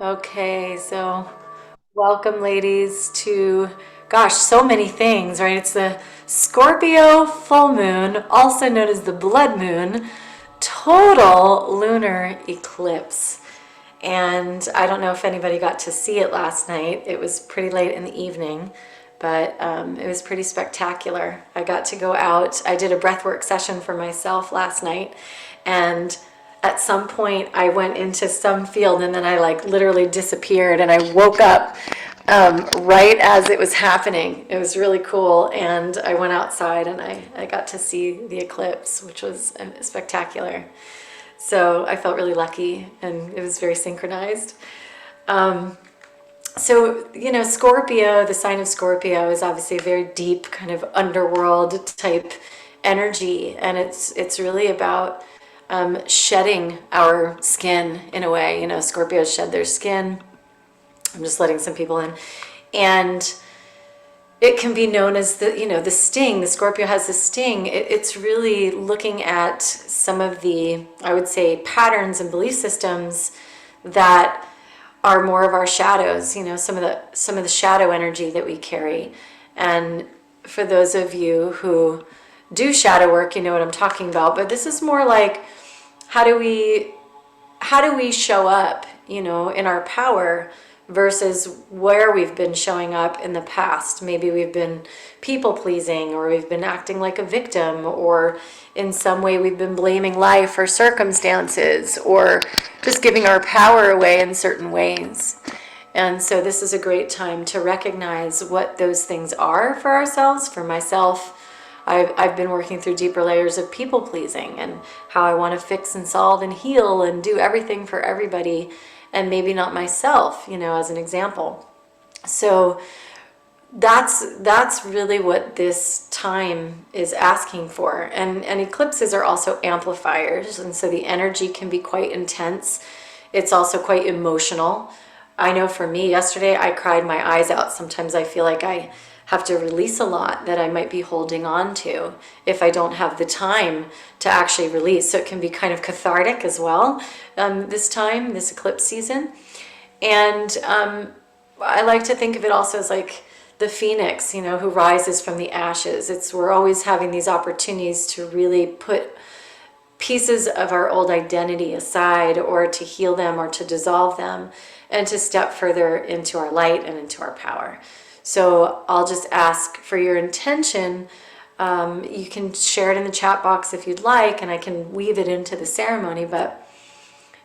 Okay, so welcome, ladies, to gosh, so many things, right? It's the Scorpio full moon, also known as the blood moon, total lunar eclipse. And I don't know if anybody got to see it last night. It was pretty late in the evening, but it was pretty spectacular. I got to go out. I did a breathwork session for myself last night, and at some point I went into some field and then I like literally disappeared and I woke up right as it was happening. It was really cool, and I went outside and I got to see the eclipse, which was spectacular. So I felt really lucky, and it was very synchronized. Scorpio, the sign of Scorpio is obviously a very deep kind of underworld type energy, and it's really about shedding our skin in a way. Scorpios shed their skin. I'm just letting some people in. And it can be known as the sting. The Scorpio has the sting. It's really looking at some of the, I would say, patterns and belief systems that are more of our shadows, some of the shadow energy that we carry. And for those of you who do shadow work, you know what I'm talking about. But this is more like, how do we show up, in our power versus where we've been showing up in the past. Maybe we've been people pleasing, or we've been acting like a victim, or in some way we've been blaming life or circumstances, or just giving our power away in certain ways. And so this is a great time to recognize what those things are for ourselves. For myself, I've been working through deeper layers of people pleasing and how I want to fix and solve and heal and do everything for everybody, and maybe not myself, as an example. So that's really what this time is asking for. And eclipses are also amplifiers, and so the energy can be quite intense. It's also quite emotional. I know for me, yesterday I cried my eyes out. Sometimes I feel like I have to release a lot that I might be holding on to if I don't have the time to actually release. So it can be kind of cathartic as well, this eclipse season. And I like to think of it also as like the phoenix, who rises from the ashes. We're always having these opportunities to really put pieces of our old identity aside, or to heal them, or to dissolve them, and to step further into our light and into our power. So I'll just ask for your intention. You can share it in the chat box if you'd like, and I can weave it into the ceremony, but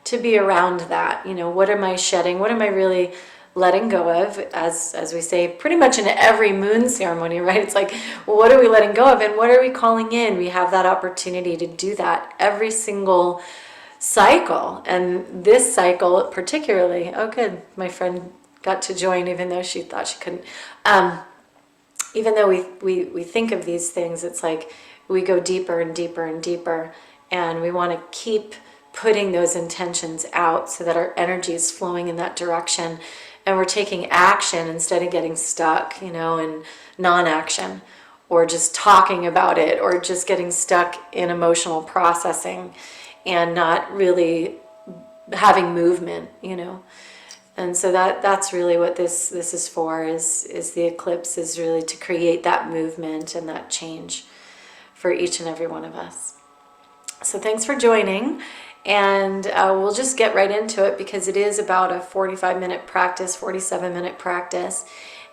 to be around that, what am I shedding? What am I really letting go of? As we say pretty much in every moon ceremony, right? It's like, well, what are we letting go of, and what are we calling in? We have that opportunity to do that every single cycle. And this cycle particularly, oh good, my friend got to join even though she thought she couldn't. Even though we think of these things, it's like we go deeper and deeper and deeper, and we want to keep putting those intentions out so that our energy is flowing in that direction, and we're taking action instead of getting stuck, in non-action, or just talking about it, or just getting stuck in emotional processing and not really having movement, And so that's really what this is for, is the eclipse is really to create that movement and that change for each and every one of us. So thanks for joining, and we'll just get right into it, because it is about a 45-minute practice, 47-minute practice.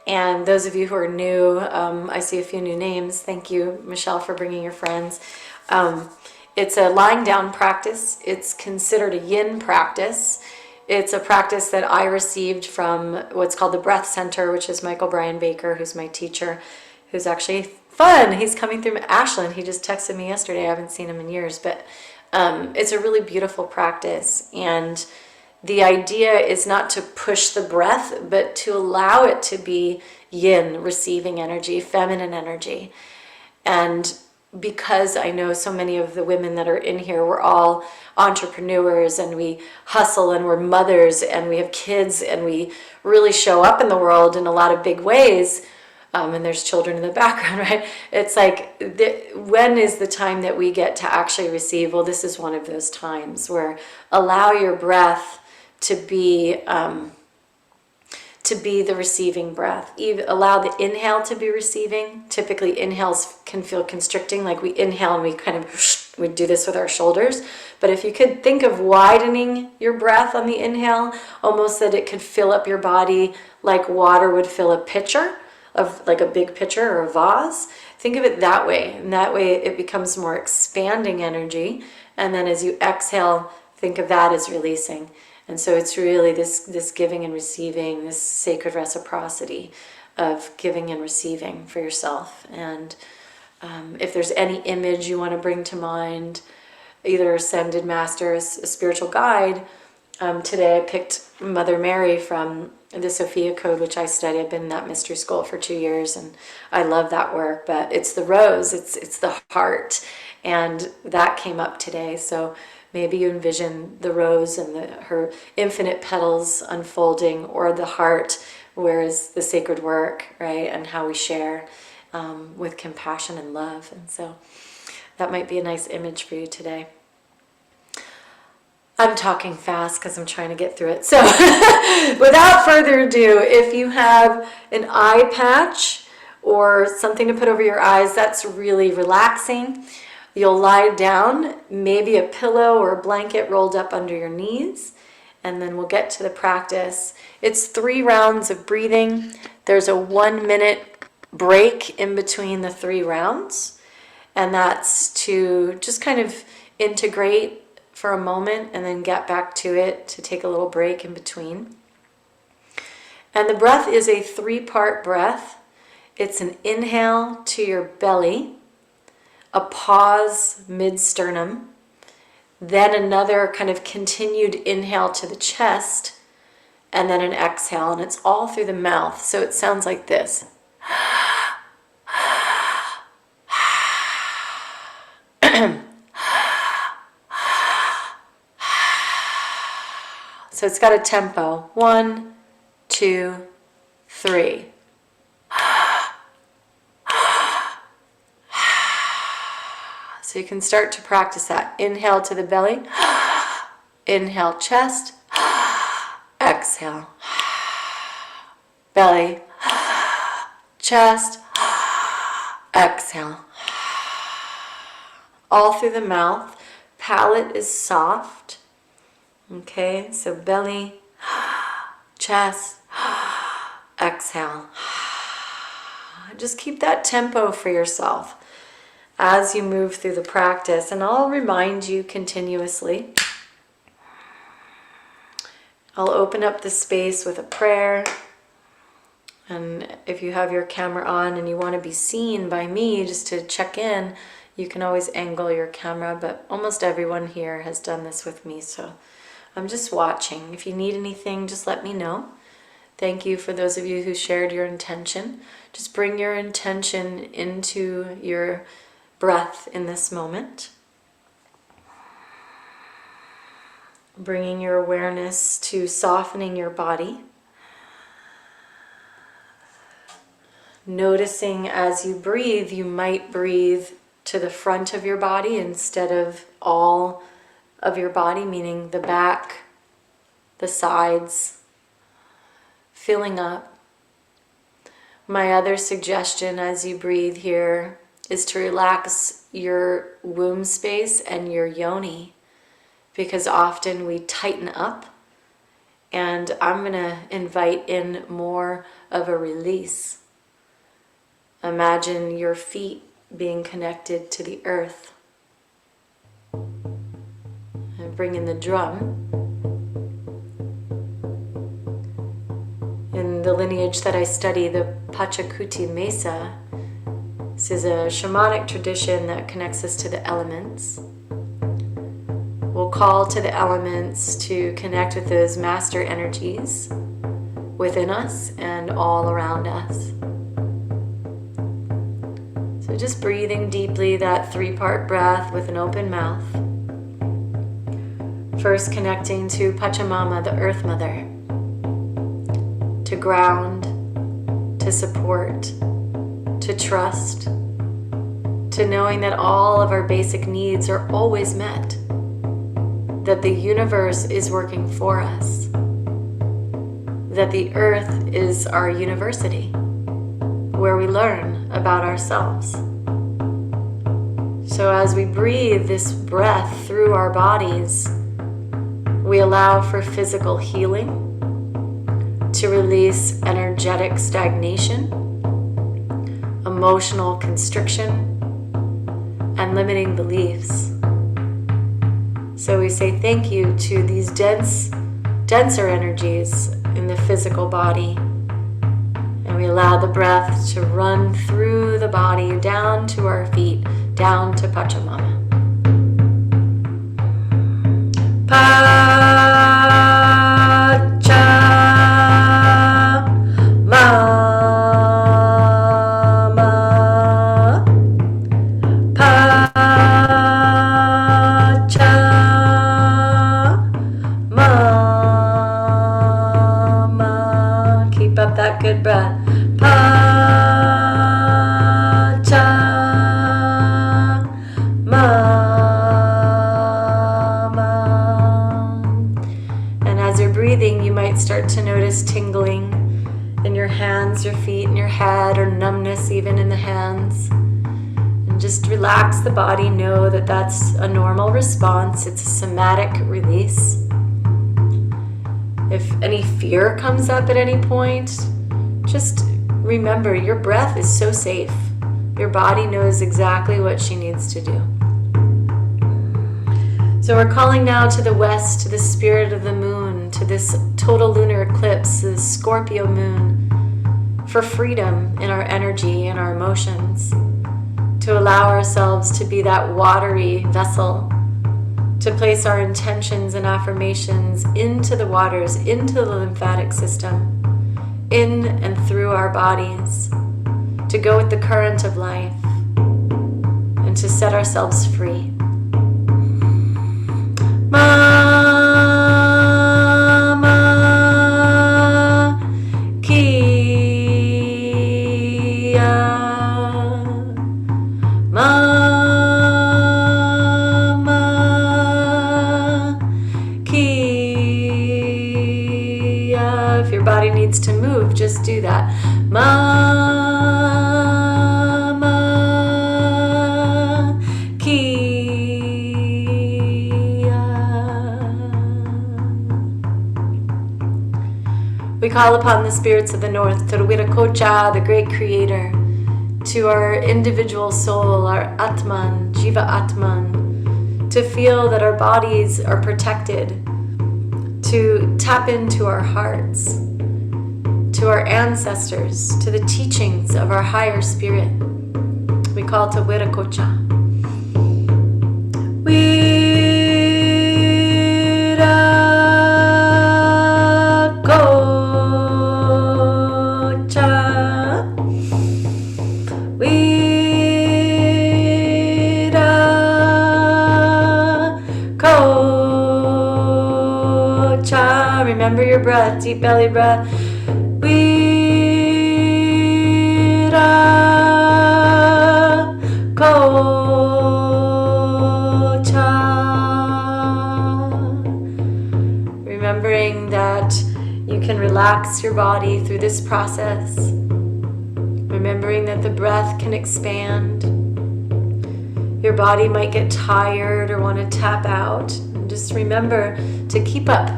And those of you who are new, I see a few new names. Thank you, Michelle, for bringing your friends. It's a lying down practice. It's considered a yin practice. It's a practice that I received from what's called the Breath Center, which is Michael Brian Baker, who's my teacher, who's actually fun. He's coming through Ashland. He just texted me yesterday. I haven't seen him in years, but it's a really beautiful practice. And the idea is not to push the breath, but to allow it to be yin, receiving energy, feminine energy. And because I know so many of the women that are in here, we're all entrepreneurs, and we hustle, and we're mothers, and we have kids, and we really show up in the world in a lot of big ways. And there's children in the background, right? It's like, when is the time that we get to actually receive? Well, this is one of those times where allow your breath to be the receiving breath. Even allow the inhale to be receiving. Typically inhales can feel constricting, like we inhale and we do this with our shoulders. But if you could think of widening your breath on the inhale, almost that it could fill up your body like water would fill a pitcher, of like a big pitcher or a vase. Think of it that way, and that way it becomes more expanding energy. And then as you exhale, think of that as releasing. And so it's really this giving and receiving, this sacred reciprocity of giving and receiving for yourself. And if there's any image you want to bring to mind, either ascended master, a spiritual guide. Today I picked Mother Mary from the Sophia Code, which I study. I've been in that mystery school for 2 years, and I love that work. But it's the rose, it's the heart, and that came up today. So maybe you envision the rose and her infinite petals unfolding, or the heart, where is the sacred work, right? And how we share with compassion and love. And so that might be a nice image for you today. I'm talking fast because I'm trying to get through it. So without further ado, if you have an eye patch or something to put over your eyes, that's really relaxing. You'll lie down, maybe a pillow or a blanket rolled up under your knees, and then we'll get to the practice. It's 3 rounds of breathing. There's a 1-minute break in between the 3 rounds, and that's to just kind of integrate for a moment and then get back to it, to take a little break in between. And the breath is a 3-part breath. It's an inhale to your belly, a pause mid-sternum, then another kind of continued inhale to the chest, and then an exhale, and it's all through the mouth. So it sounds like this. So it's got a tempo. 1, 2, 3. So you can start to practice that. Inhale to the belly. Inhale, chest. Exhale. Belly. Chest. Exhale. All through the mouth. Palate is soft. Okay, so belly, chest, exhale. Just keep that tempo for yourself as you move through the practice, and I'll remind you continuously. I'll open up the space with a prayer, and if you have your camera on and you want to be seen by me just to check in, you can always angle your camera, but almost everyone here has done this with me, so I'm just watching. If you need anything, just let me know. Thank you for those of you who shared your intention. Just bring your intention into your breath in this moment. Bringing your awareness to softening your body. Noticing as you breathe, you might breathe to the front of your body instead of all of your body, meaning the back, the sides, filling up. My other suggestion as you breathe here is to relax your womb space and your yoni, because often we tighten up, and I'm going to invite in more of a release. Imagine your feet being connected to the earth. Bring in the drum. In the lineage that I study, the Pachacuti Mesa, this is a shamanic tradition that connects us to the elements. We'll call to the elements to connect with those master energies within us and all around us. So just breathing deeply, that 3-part breath with an open mouth. First connecting to Pachamama, the Earth Mother, to ground, to support, to trust, to knowing that all of our basic needs are always met, that the universe is working for us, that the earth is our university, where we learn about ourselves. So as we breathe this breath through our bodies, we allow for physical healing, to release energetic stagnation, emotional constriction, and limiting beliefs. So we say thank you to these denser energies in the physical body. And we allow the breath to run through the body, down to our feet, down to Pachamama. Keep up that good breath. And as you're breathing, you might start to notice tingling in your hands, your feet, and your head, or numbness even in the hands. And just relax the body. Know that that's a normal response. It's a somatic release. If any fear comes up at any point, just remember your breath is so safe. Your body knows exactly what she needs to do. So we're calling now to the west, to the spirit of the moon, to this total lunar eclipse, the Scorpio moon, for freedom in our energy and our emotions, to allow ourselves to be that watery vessel, to place our intentions and affirmations into the waters, into the lymphatic system, in and through our bodies, to go with the current of life, and to set ourselves free. Mama Kia, Mama Kia. If your body needs to move, just do that. Mama Kia. We call upon the spirits of the north, to Viracocha, the great creator, to our individual soul, our Atman, Jiva Atman, to feel that our bodies are protected, to tap into our hearts, to our ancestors, to the teachings of our higher spirit. We call to Viracocha. Remember your breath, deep belly breath. Remembering that you can relax your body through this process. Remembering that the breath can expand. Your body might get tired or want to tap out. And just remember to keep up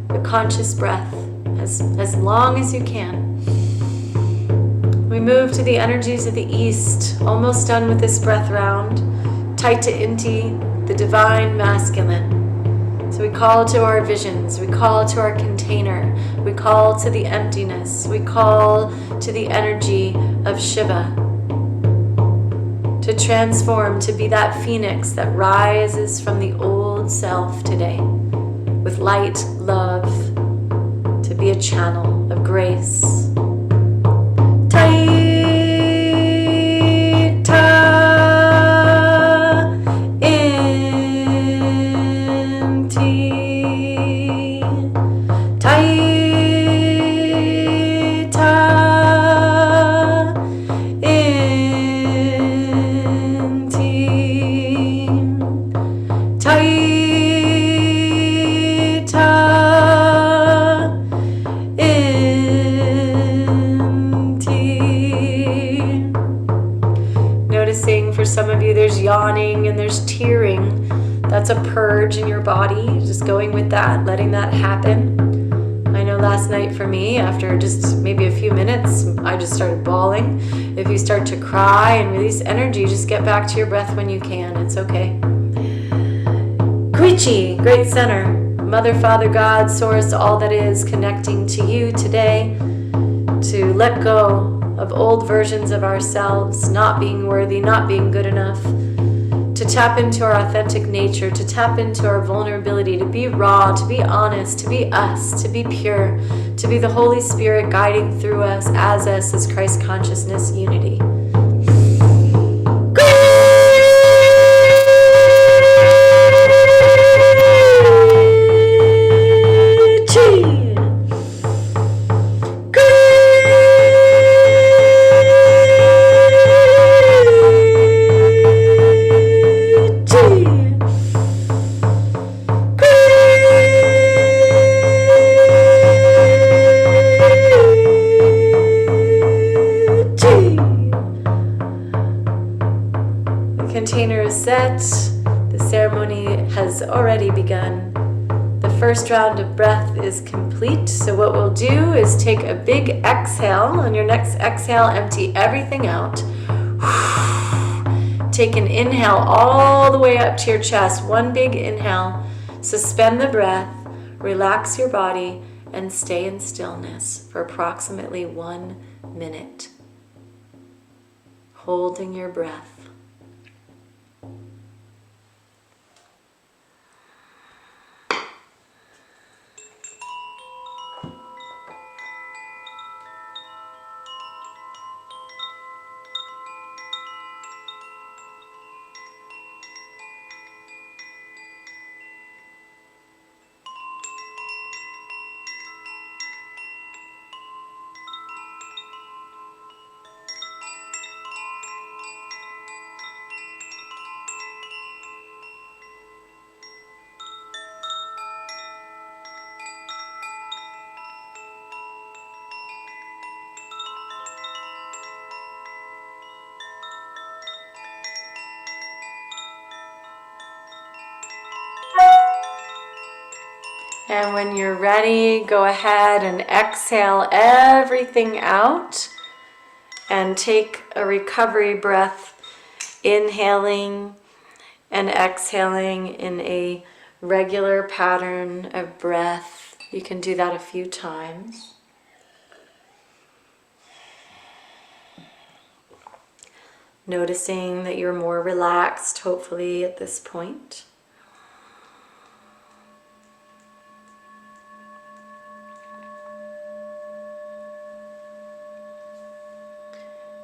the conscious breath as long as you can. We move to the energies of the east, almost done with this breath round. Taita Inti, the divine masculine. So we call to our visions, we call to our container, we call to the emptiness, we call to the energy of Shiva, to transform, to be that phoenix that rises from the old self today, with light, love, to be a channel of grace. going and there's tearing, that's a purge in your body. Just going with that, letting that happen. I know last night for me, after just maybe a few minutes, I just started bawling. If you start to cry and release energy, just get back to your breath when you can. It's okay. Guichi, great center. Mother, Father, God, Source, all that is connecting to you today to let go of old versions of ourselves, not being worthy, not being good enough, to tap into our authentic nature, to tap into our vulnerability, to be raw, to be honest, to be us, to be pure, to be the Holy Spirit guiding through us as Christ consciousness unity. Container is set. The ceremony has already begun. The first round of breath is complete. So what we'll do is take a big exhale. On your next exhale, empty everything out. Take an inhale all the way up to your chest. One big inhale. Suspend the breath. Relax your body and stay in stillness for approximately 1 minute. Holding your breath. And when you're ready, go ahead and exhale everything out and take a recovery breath, inhaling and exhaling in a regular pattern of breath. You can do that a few times. Noticing that you're more relaxed, hopefully, at this point.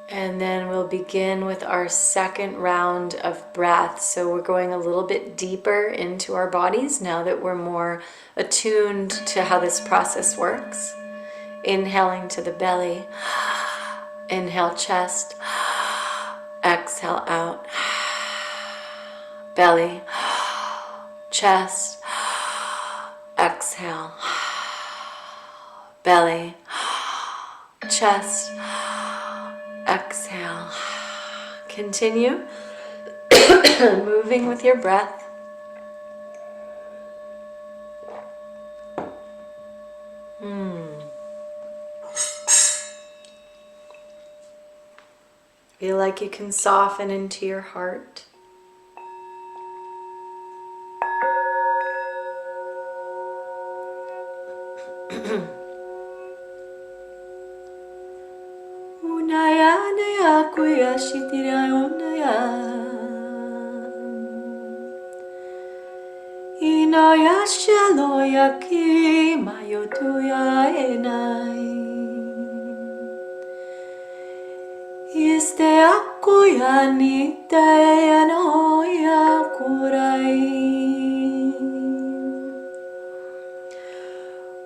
And then we'll begin with our second round of breath. So we're going a little bit deeper into our bodies now that we're more attuned to how this process works. Inhaling to the belly. Inhale chest. Exhale out. Belly. Chest. Exhale. Belly. Chest. Exhale. Continue moving with your breath. Feel like you can soften into your heart. Unaya naya kuya shitira unaya. Inaya shaloya ki mayotuya enai. Iste akuya nitaya noya kurai.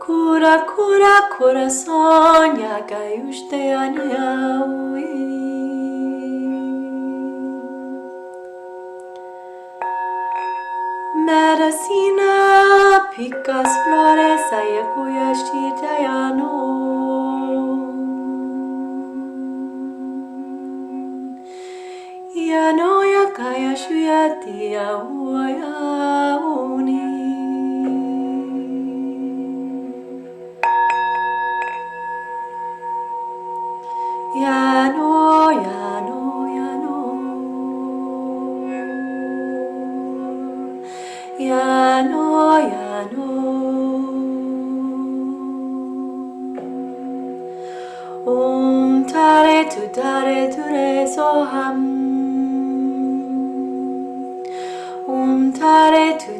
Cura, cura, coração, yaga uste anyaui. Medicina, picas flores, ayacuya shitayano. Yanoya Kaya Shuyatia Uayauni. Yano, Yano, Yano. Yano, Yano. Tare tu re soham. Tare tu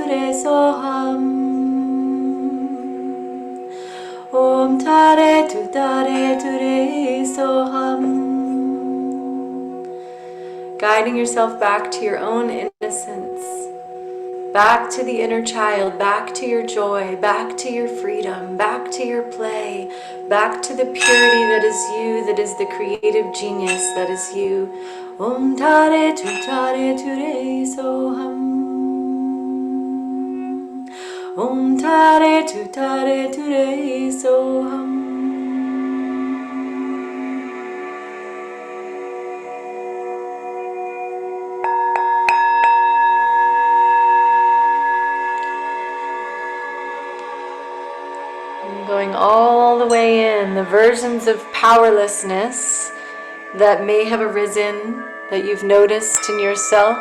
re soham. Tare tu re soham. Guiding yourself back to your own innocence, back to the inner child, back to your joy, back to your freedom, back to your play, back to the purity that is you, that is the creative genius that is you. Tare tu re soham. Tare tu re soham. Going all the way in, the versions of powerlessness that may have arisen, that you've noticed in yourself,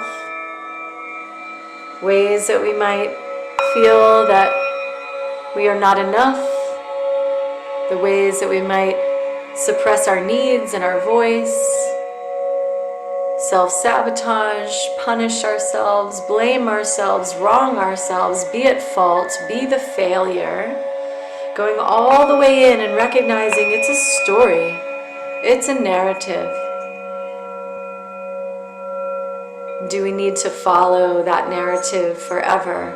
ways that we might feel that we are not enough, the ways that we might suppress our needs and our voice, self-sabotage, punish ourselves, blame ourselves, wrong ourselves, be at fault, be the failure. Going all the way in and recognizing it's a story, it's a narrative. Do we need to follow that narrative forever?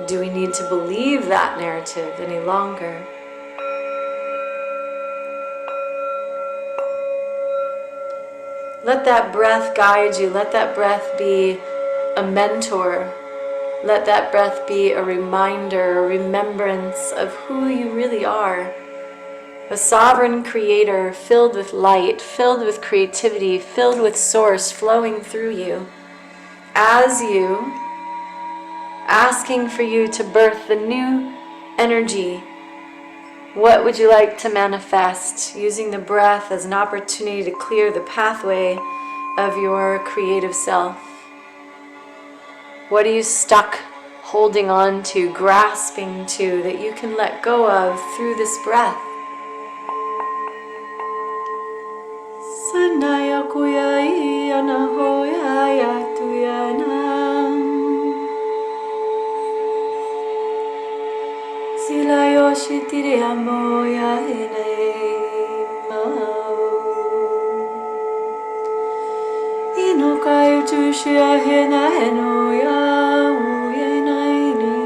Do we need to believe that narrative any longer? Let that breath guide you. Let that breath be a mentor. Let that breath be a reminder, a remembrance of who you really are. A sovereign creator filled with light, filled with creativity, filled with source flowing through you. As you, asking for you to birth the new energy. What would you like to manifest? Using the breath as an opportunity to clear the pathway of your creative self. What are you stuck holding on to, grasping to, that you can let go of through this breath? Sanaya kuyai anahoya tuyanam. Silayo shitiri amoya enema. Inokayu chushia hena enoya uyenaini.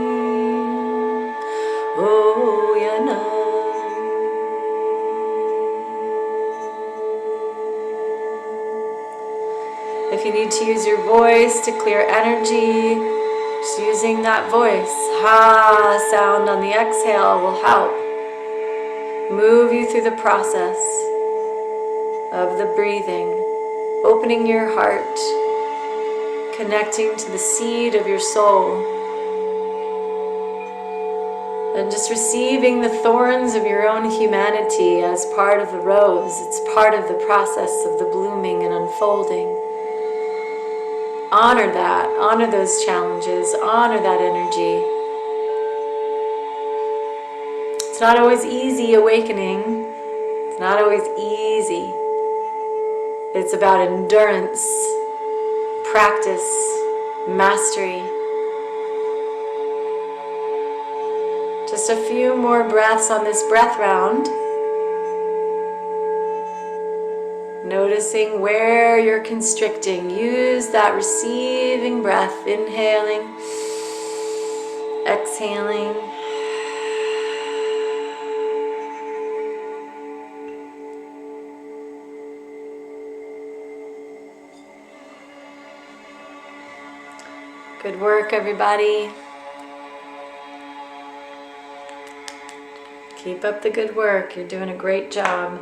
Oh yana. If you need to use your voice to clear energy, just using that voice, ha sound on the exhale will help move you through the process of the breathing, opening your heart, connecting to the seed of your soul, and just receiving the thorns of your own humanity as part of the rose. It's part of the process of the blooming and unfolding. Honor that, honor those challenges, honor that energy. It's not always easy awakening. It's not always easy. It's about endurance, practice, mastery. Just a few more breaths on this breath round. Noticing where you're constricting. Use that receiving breath, inhaling, exhaling. Good work, everybody. Keep up the good work. You're doing a great job.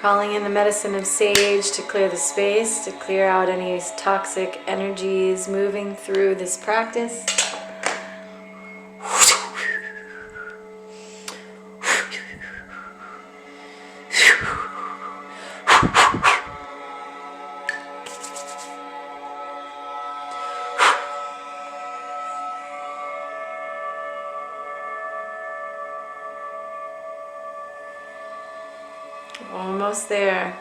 Calling in the medicine of sage to clear the space, to clear out any toxic energies moving through this practice. Almost there.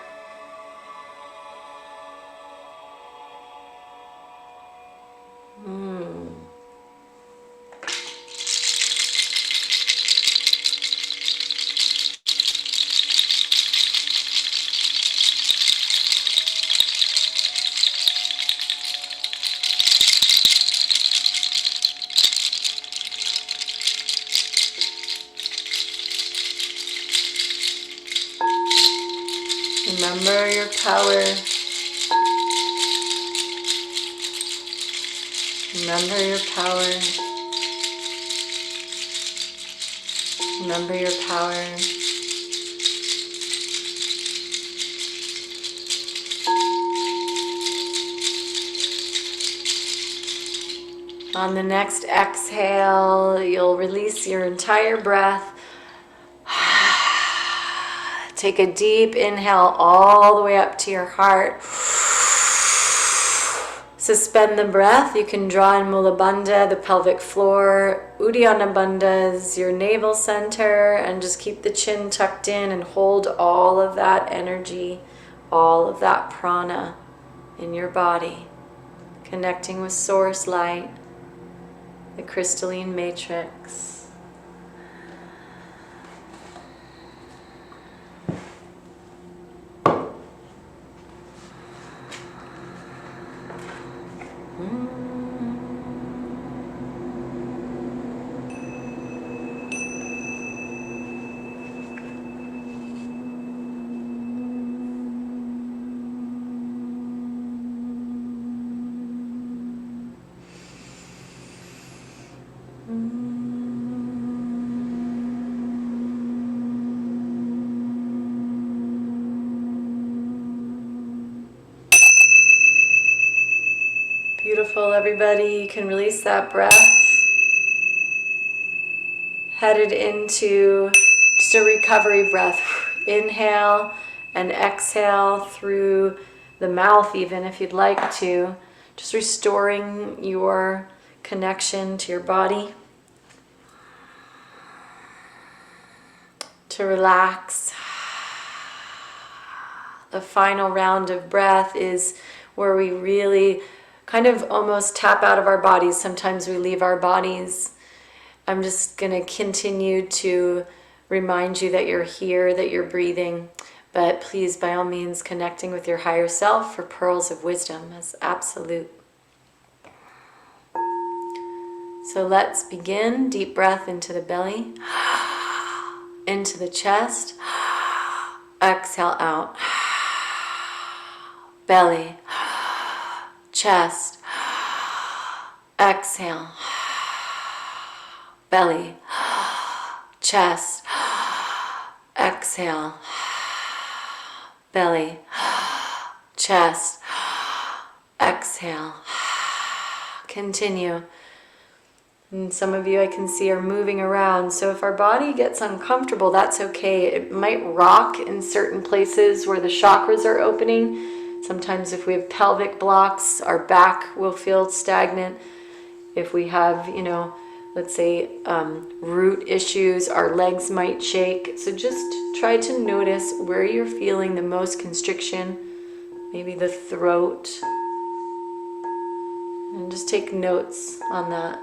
Remember your power. Remember your power. Remember your power. On the next exhale, you'll release your entire breath. Take a deep inhale all the way up to your heart. Suspend the breath. You can draw in Mula Bandha, the pelvic floor. Uddiyana Bandha is your navel center, and just keep the chin tucked in and hold all of that energy, all of that prana in your body, connecting with source light, the crystalline matrix. Beautiful, everybody. You can release that breath. Headed into just a recovery breath. Inhale and exhale through the mouth, even if you'd like to. Just restoring your connection to your body. To relax. The final round of breath is where we really kind of almost tap out of our bodies. Sometimes we leave our bodies. I'm just going to continue to remind you that you're here, that you're breathing. But please, by all means, connecting with your higher self for pearls of wisdom is absolute. So let's begin. Deep breath into the belly, into the chest. Exhale out. Belly, chest, exhale, belly, chest, exhale, belly, chest, exhale. Continue. And some of you I can see are moving around, so if our body gets uncomfortable, that's okay. It might rock in certain places where the chakras are opening. Sometimes if we have pelvic blocks, our back will feel stagnant. If we have, let's say root issues, our legs might shake. So just try to notice where you're feeling the most constriction, maybe the throat, and just take notes on that.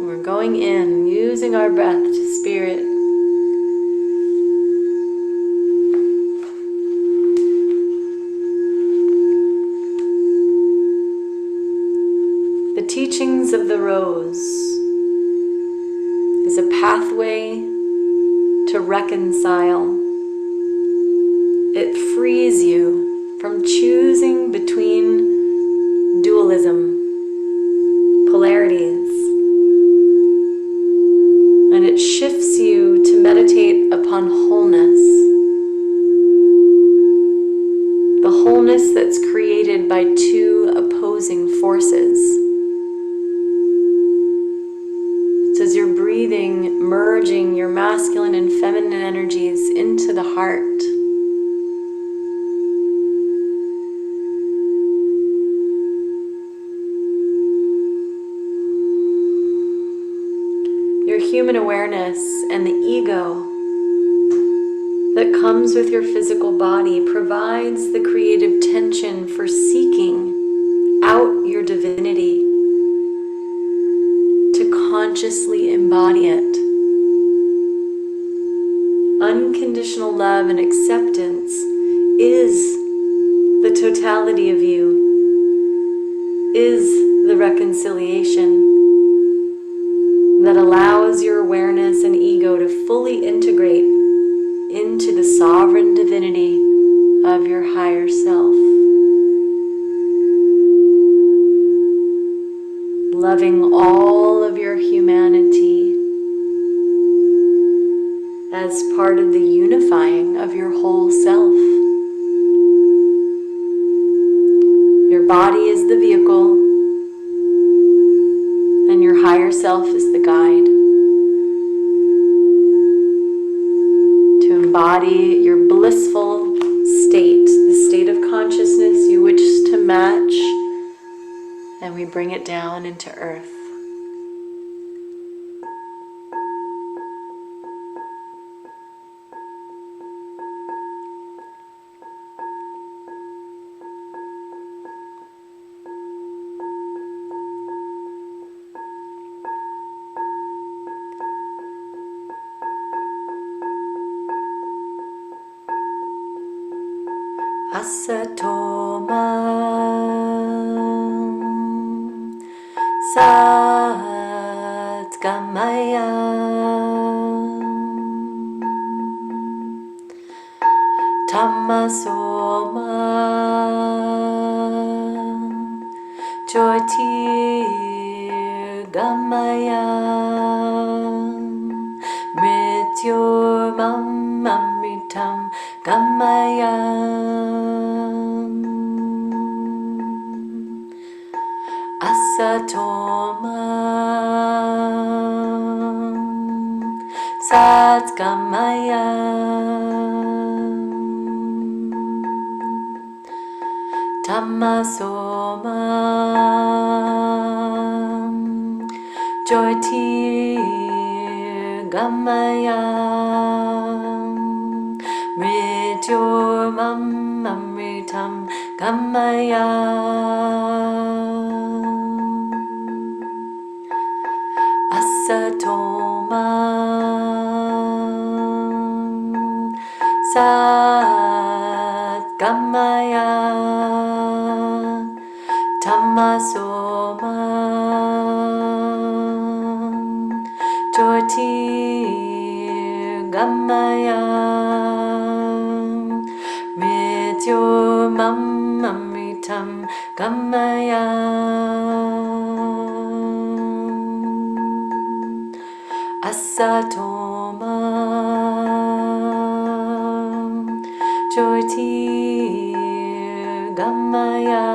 We're going in, using our breath to spirit. The teachings of the rose is a pathway to reconcile. It frees you from choosing between dualism, polarities. And it shifts you to meditate upon wholeness. The wholeness that's created by two opposing forces. So as you're breathing, merging your masculine and feminine energies into the heart. Your human awareness and the ego that comes with your physical body provides the creative tension for seeking out your divinity, to consciously embody it. Unconditional love and acceptance is the totality of you, is the reconciliation that allows your awareness and ego to fully integrate into the sovereign divinity of your higher self. Loving all of your humanity as part of the unifying of your whole self. Your body is the vehicle, and your higher self is the guide. To embody your blissful state, the state of consciousness you wish to match, and we bring it down into earth. Asatoma Satgamaya Tamasoma Jyotirgamaya Mrityormamritam Gamaya Asatoma Satgamaya Tamasoma Jyotirgamaya Mrityormamritam Gamaya Asatoma Satgamaya Tamasoma Jyotirgamaya Mrityormamritam Gamaya Asatoma Jyotirgamaya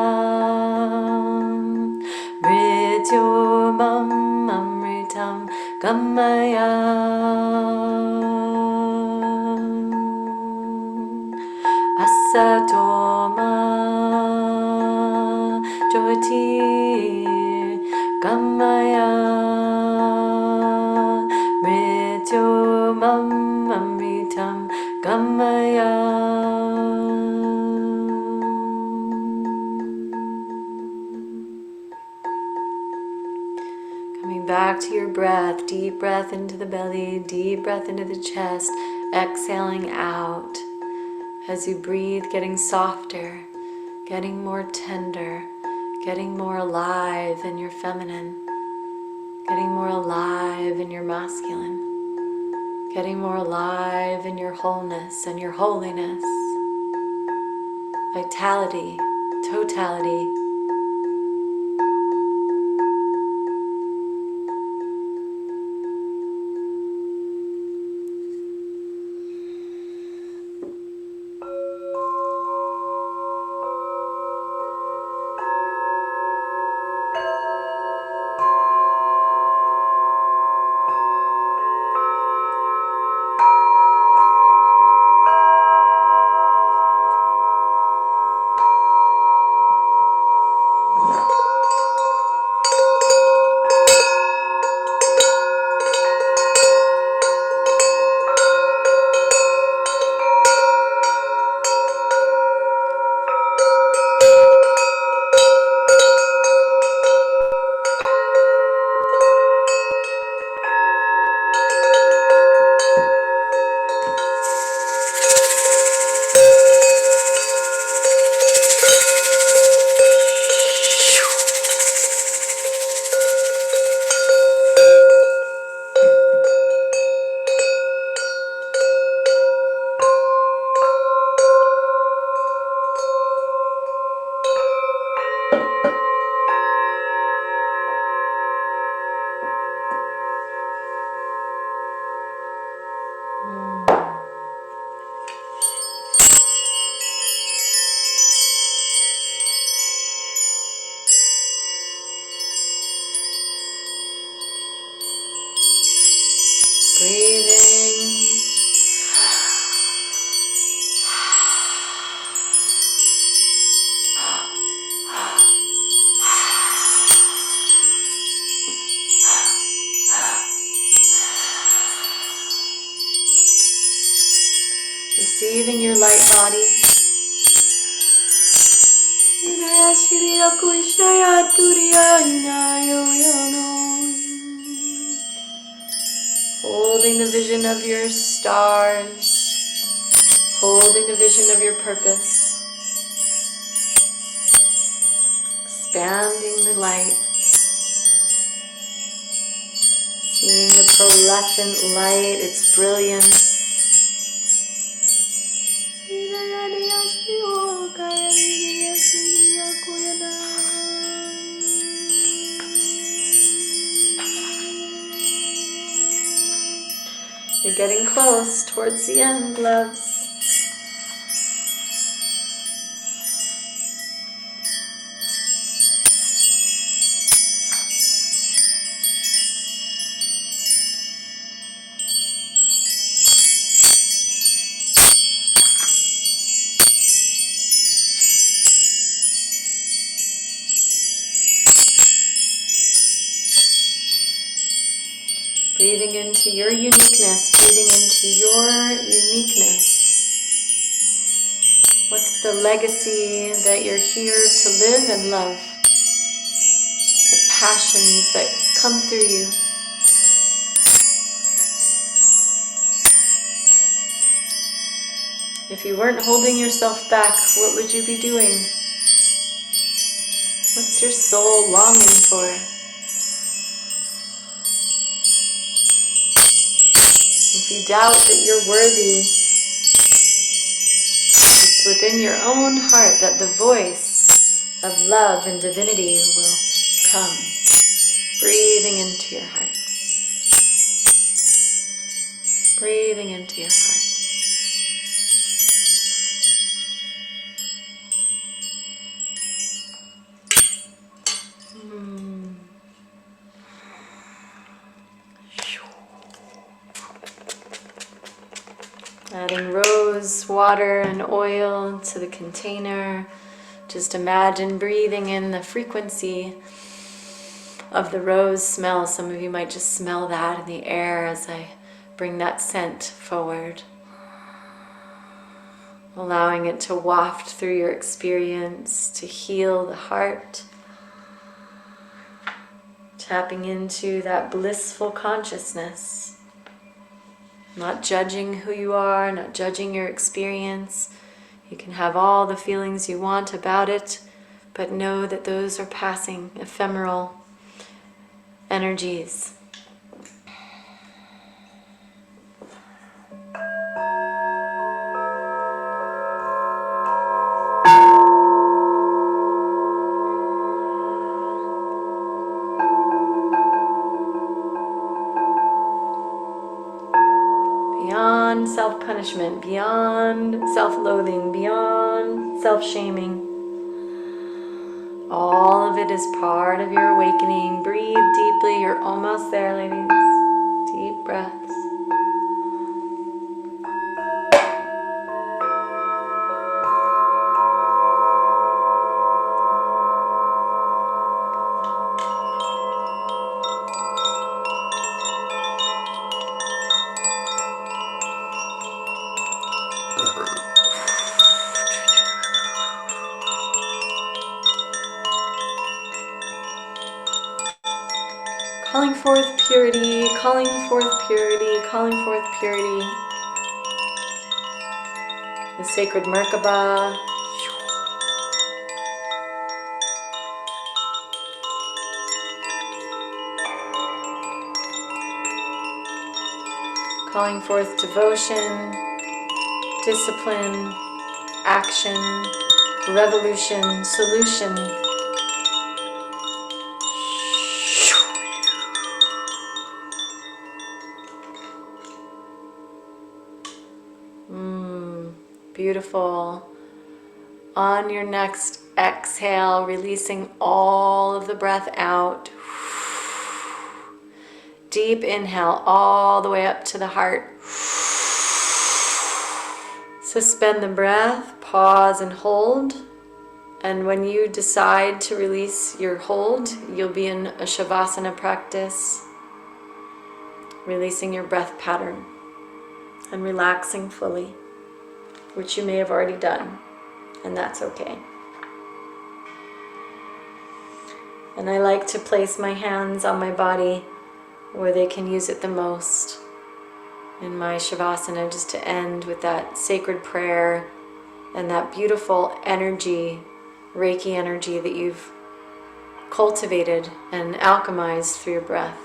Mrityormamritam Gamaya Asatoma Jyotirgamaya Mrityormamritam Gamaya. Coming back to your breath, deep breath into the belly, deep breath into the chest, exhaling out. As you breathe, getting softer, getting more tender, getting more alive in your feminine, getting more alive in your masculine, getting more alive in your wholeness and your holiness, vitality, totality. breathing your light body. Holding the vision of your stars, holding the vision of your purpose, expanding the light, seeing the pearlescent light, its brilliance. You're getting close towards the end, loves. Breathing into your uniqueness, breathing into your uniqueness. What's the legacy that you're here to live and love? The passions that come through you. If you weren't holding yourself back, what would you be doing? What's your soul longing for? If you doubt that you're worthy, it's within your own heart that the voice of love and divinity will come, breathing into your heart. Breathing into your heart. Adding rose water and oil to the container. Just imagine breathing in the frequency of the rose smell. Some of you might just smell that in the air as I bring that scent forward. Allowing it to waft through your experience, to heal the heart. Tapping into that blissful consciousness. Not judging who you are, not judging your experience. You can have all the feelings you want about it, but know that those are passing, ephemeral energies. Beyond self-punishment, beyond self-loathing, beyond self-shaming. All of it is part of your awakening. Breathe deeply. You're almost there, ladies. Deep breaths. Calling forth purity, calling forth purity, calling forth purity. The sacred Merkaba. Calling forth devotion, discipline, action, revolution, solution. Beautiful. On your next exhale, releasing all of the breath out. Deep inhale all the way up to the heart. Suspend the breath, pause and hold. And when you decide to release your hold, you'll be in a Shavasana practice, releasing your breath pattern and relaxing fully. which you may have already done, and that's okay. And I like to place my hands on my body where they can use it the most in my Shavasana, just to end with that sacred prayer and that beautiful energy, Reiki energy that you've cultivated and alchemized through your breath.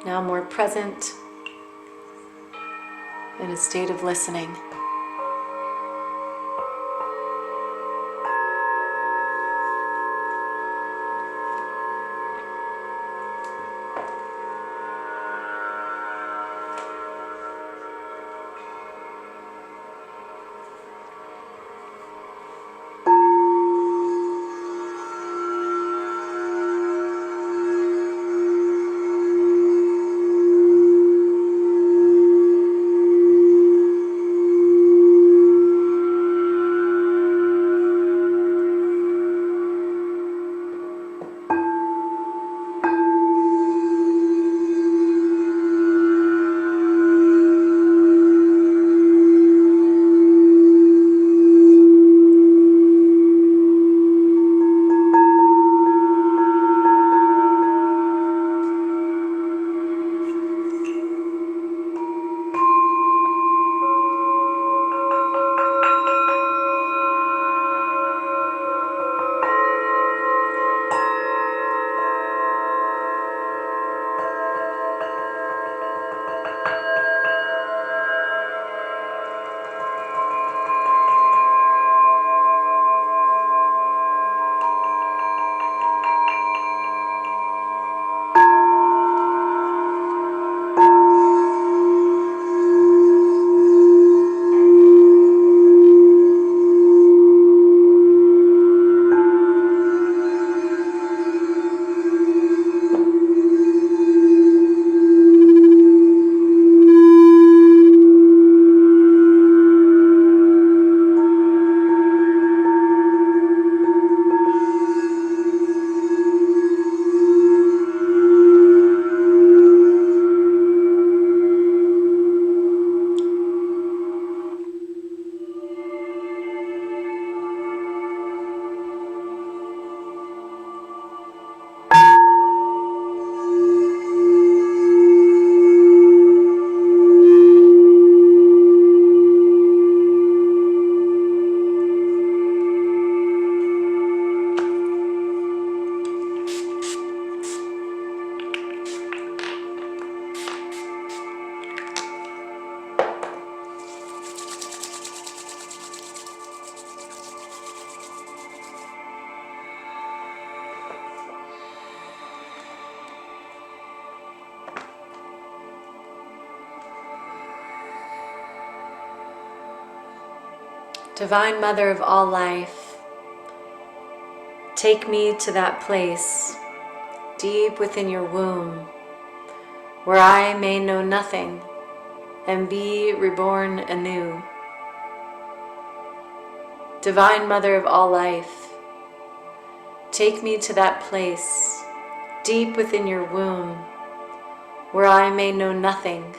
Now more present, in a state of listening. Divine Mother of all life, take me to that place deep within your womb where I may know nothing and be reborn anew. Divine Mother of all life, take me to that place deep within your womb where I may know nothing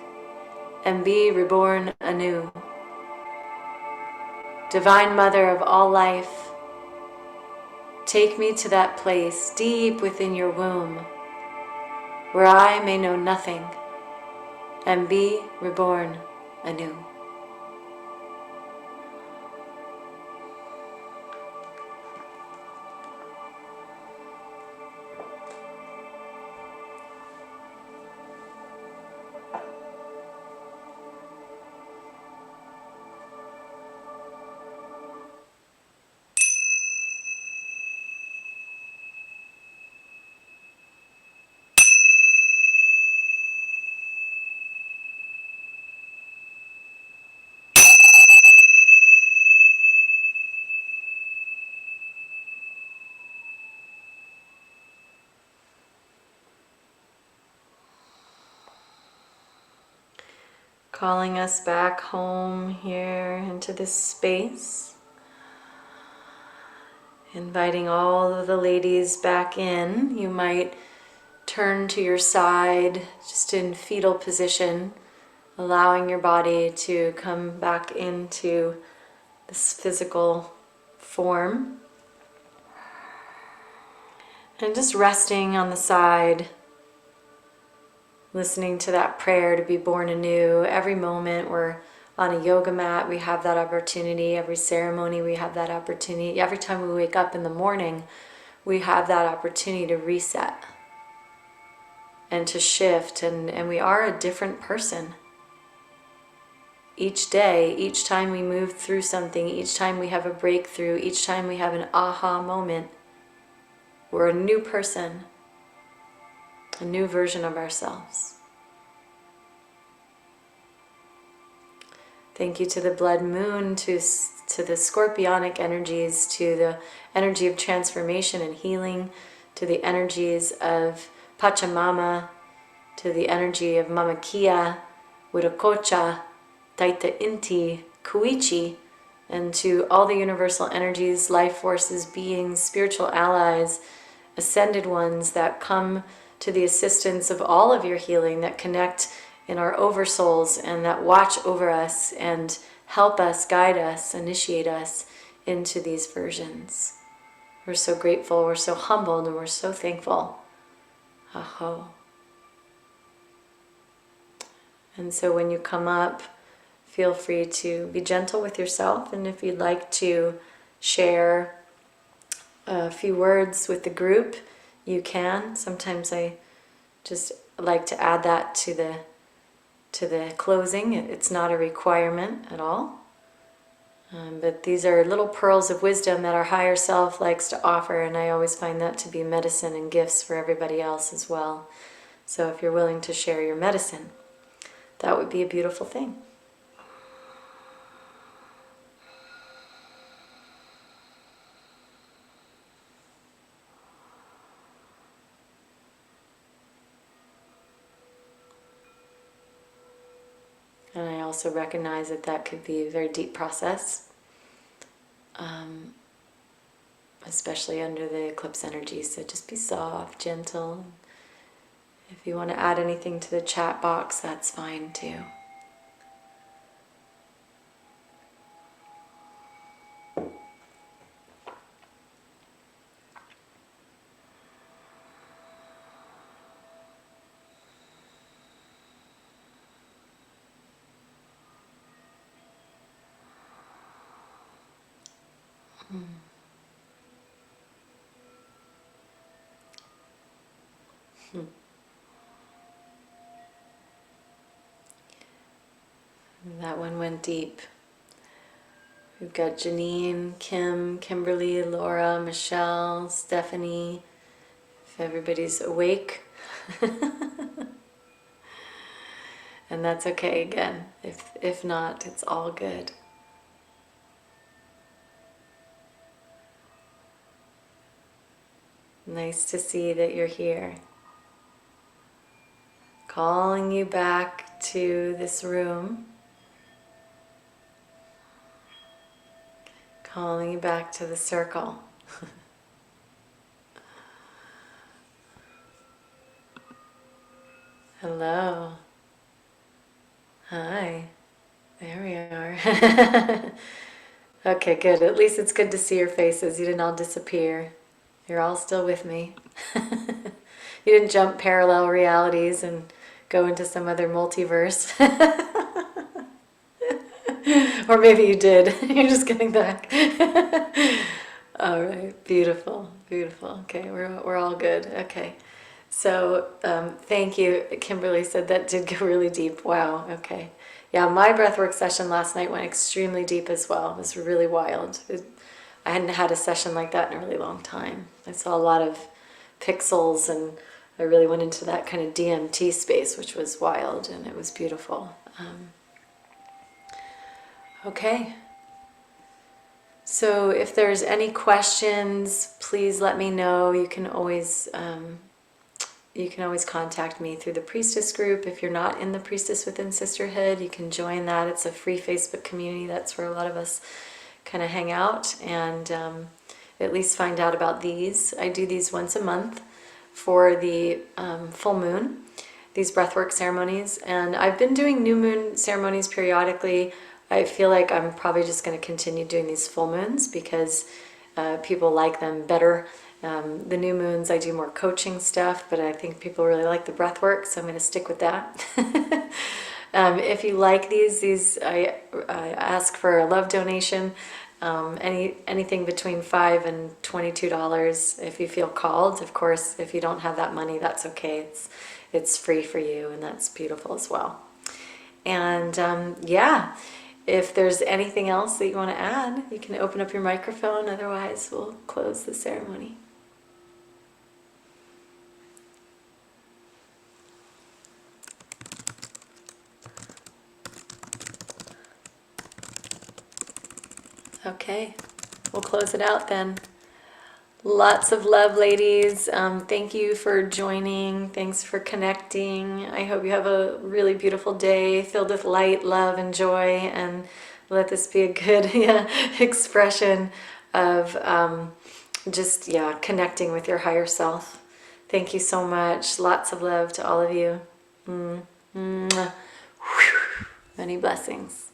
and be reborn anew. Divine Mother of all life, take me to that place deep within your womb where I may know nothing and be reborn anew. Calling us back home here into this space. Inviting all of the ladies back in. You might turn to your side, just in fetal position, allowing your body to come back into this physical form. And just resting on the side, listening to that prayer to be born anew. Every moment we're on a yoga mat, we have that opportunity. Every ceremony, we have that opportunity. Every time we wake up in the morning, we have that opportunity to reset and to shift. And we are a different person. Each day, each time we move through something, each time we have a breakthrough, each time we have an aha moment, we're a new person, a new version of ourselves. Thank you to the blood moon, to the scorpionic energies, to the energy of transformation and healing, to the energies of Pachamama, to the energy of Mama Kia, Wiracocha, Taita Inti, Kuichi, and to all the universal energies, life forces, beings, spiritual allies, ascended ones that come to the assistance of all of your healing, that connect in our oversouls and that watch over us and help us, guide us, initiate us into these versions. We're so grateful, we're so humbled, and we're so thankful. Aho. And so when you come up, feel free to be gentle with yourself, and if you'd like to share a few words with the group, you can. Sometimes I just like to add that to the closing. It's not a requirement at all. But these are little pearls of wisdom that our higher self likes to offer, and I always find that to be medicine and gifts for everybody else as well. So if you're willing to share your medicine, that would be a beautiful thing. And I also recognize that that could be a very deep process, especially under the eclipse energy. So just be soft, gentle. If you want to add anything to the chat box, that's fine too. That one went deep. We've got Janine, Kim, Kimberly, Laura, Michelle, Stephanie. If everybody's awake. And that's okay again. If not, it's all good. Nice to see that you're here. Calling you back to this room. Calling you back to the circle. Hello. Hi. There we are. Okay, good. At least it's good to see your faces. You didn't all disappear. You're all still with me. You didn't jump parallel realities and go into some other multiverse. Or maybe you did. You're just getting back. All right. Beautiful. Beautiful. Okay. We're all good. Okay. So thank you. Kimberly said that did go really deep. Wow. Okay. Yeah, my breathwork session last night went extremely deep as well. It was really wild. I hadn't had a session like that in a really long time. I saw a lot of pixels, and I really went into that kind of DMT space, which was wild, and it was beautiful. Okay. So if there's any questions, please let me know. You can always contact me through the Priestess group. If you're not in the Priestess Within Sisterhood, you can join that. It's a free Facebook community. That's where a lot of us kind of hang out. And at least find out about these. I do these once a month for the full moon, these breathwork ceremonies, and I've been doing new moon ceremonies periodically. I feel like I'm probably just going to continue doing these full moons because people like them better. The new moons, I do more coaching stuff, but I think people really like the breath work, so I'm going to stick with that. If you like these I ask for a love donation. Anything between $5 and $22 if you feel called. Of course, if you don't have that money, that's okay. It's free for you, and that's beautiful as well. And yeah, if there's anything else that you want to add, you can open up your microphone. Otherwise, we'll close the ceremony. Okay, we'll close it out then. Lots of love, ladies. Thank you for joining. Thanks for connecting. I hope you have a really beautiful day filled with light, love, and joy. And let this be a good expression of just, connecting with your higher self. Thank you so much. Lots of love to all of you. Many blessings.